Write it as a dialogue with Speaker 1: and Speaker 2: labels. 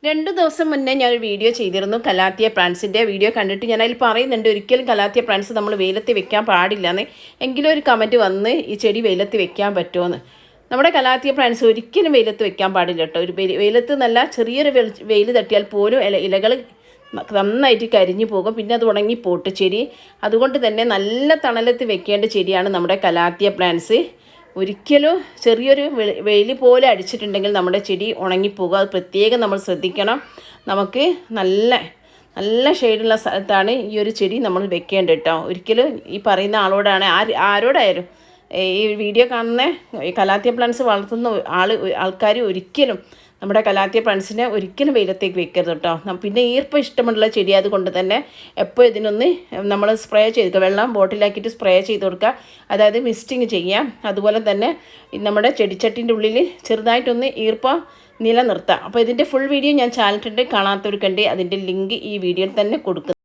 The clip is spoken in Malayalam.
Speaker 1: 2 ദിവസം മുന്നേ ഞാനൊരു വീഡിയോ ചെയ്തിരുന്നു കലാത്തിയ പ്ലാന്റ്സിൻ്റെ വീഡിയോ കണ്ടിട്ട് ഞാൻ അതിൽ പറയുന്നുണ്ട് ഒരിക്കലും കലാത്തിയ പ്ലാന്റ്സ് നമ്മൾ വെയിലത്ത് വെക്കാൻ പാടില്ലെന്ന്. എങ്കിലും ഒരു കമൻറ്റ് വന്ന് ഈ ചെടി വെയിലത്ത് വെക്കാൻ പറ്റുമോയെന്ന്. നമ്മുടെ കലാത്തിയ പ്ലാന്റ്സ് ഒരിക്കലും വെയിലത്ത് വെക്കാൻ പാടില്ല കേട്ടോ. ഒരു വെയിലത്ത് നല്ല ചെറിയൊരു വെയിൽ തട്ടിയാൽ പോലും ഇലകൾ നന്നായിട്ട് കരിഞ്ഞു പോകും, പിന്നെ അത് ഉണങ്ങി പോട്ട് ചെടി. അതുകൊണ്ട് തന്നെ നല്ല തണലത്ത് വെക്കേണ്ട ചെടിയാണ് നമ്മുടെ കലാത്തിയ പ്ലാന്റ്സ്. ഒരിക്കലും ചെറിയൊരു വെയിൽ പോലെ അടിച്ചിട്ടുണ്ടെങ്കിൽ നമ്മുടെ ചെടി ഉണങ്ങിപ്പോകും. അത് പ്രത്യേകം നമ്മൾ ശ്രദ്ധിക്കണം. നമുക്ക് നല്ല നല്ല ഷെയ്ഡുള്ള സ്ഥലത്താണ് ഈ ഒരു ചെടി നമ്മൾ വെക്കേണ്ടത് കേട്ടോ. ഒരിക്കലും ഈ പറയുന്ന ആളോടാണ് ആരോടായാലും ഈ വീഡിയോ കാണുന്ന കലാത്തിയ പ്ലാന്റ്സ് വളർത്തുന്ന ആൾക്കാർ ഒരിക്കലും നമ്മുടെ കലാത്തിയ പ്ലാന്റ്സിനെ ഒരിക്കലും വെയിലത്തേക്ക് വെക്കരുത് കേട്ടോ. പിന്നെ ഈർപ്പം ഇഷ്ടമുള്ള ചെടി അതുകൊണ്ട് തന്നെ എപ്പോൾ ഇതിനൊന്ന് നമ്മൾ സ്പ്രേ ചെയ്ത് വെള്ളം ബോട്ടിലാക്കിയിട്ട് സ്പ്രേ ചെയ്ത് കൊടുക്കുക, അതായത് മിസ്റ്റിങ് ചെയ്യാം. അതുപോലെ തന്നെ നമ്മുടെ ചെടിച്ചട്ടിൻ്റെ ഉള്ളിൽ ചെറുതായിട്ടൊന്ന് ഈർപ്പം നിലനിർത്താം. അപ്പോൾ ഇതിൻ്റെ ഫുൾ വീഡിയോ ഞാൻ ചാനലിട്ടുണ്ട്, കാണാത്തവർക്കുണ്ട്. അതിൻ്റെ ലിങ്ക് ഈ വീഡിയോയിൽ തന്നെ കൊടുക്കുന്നു.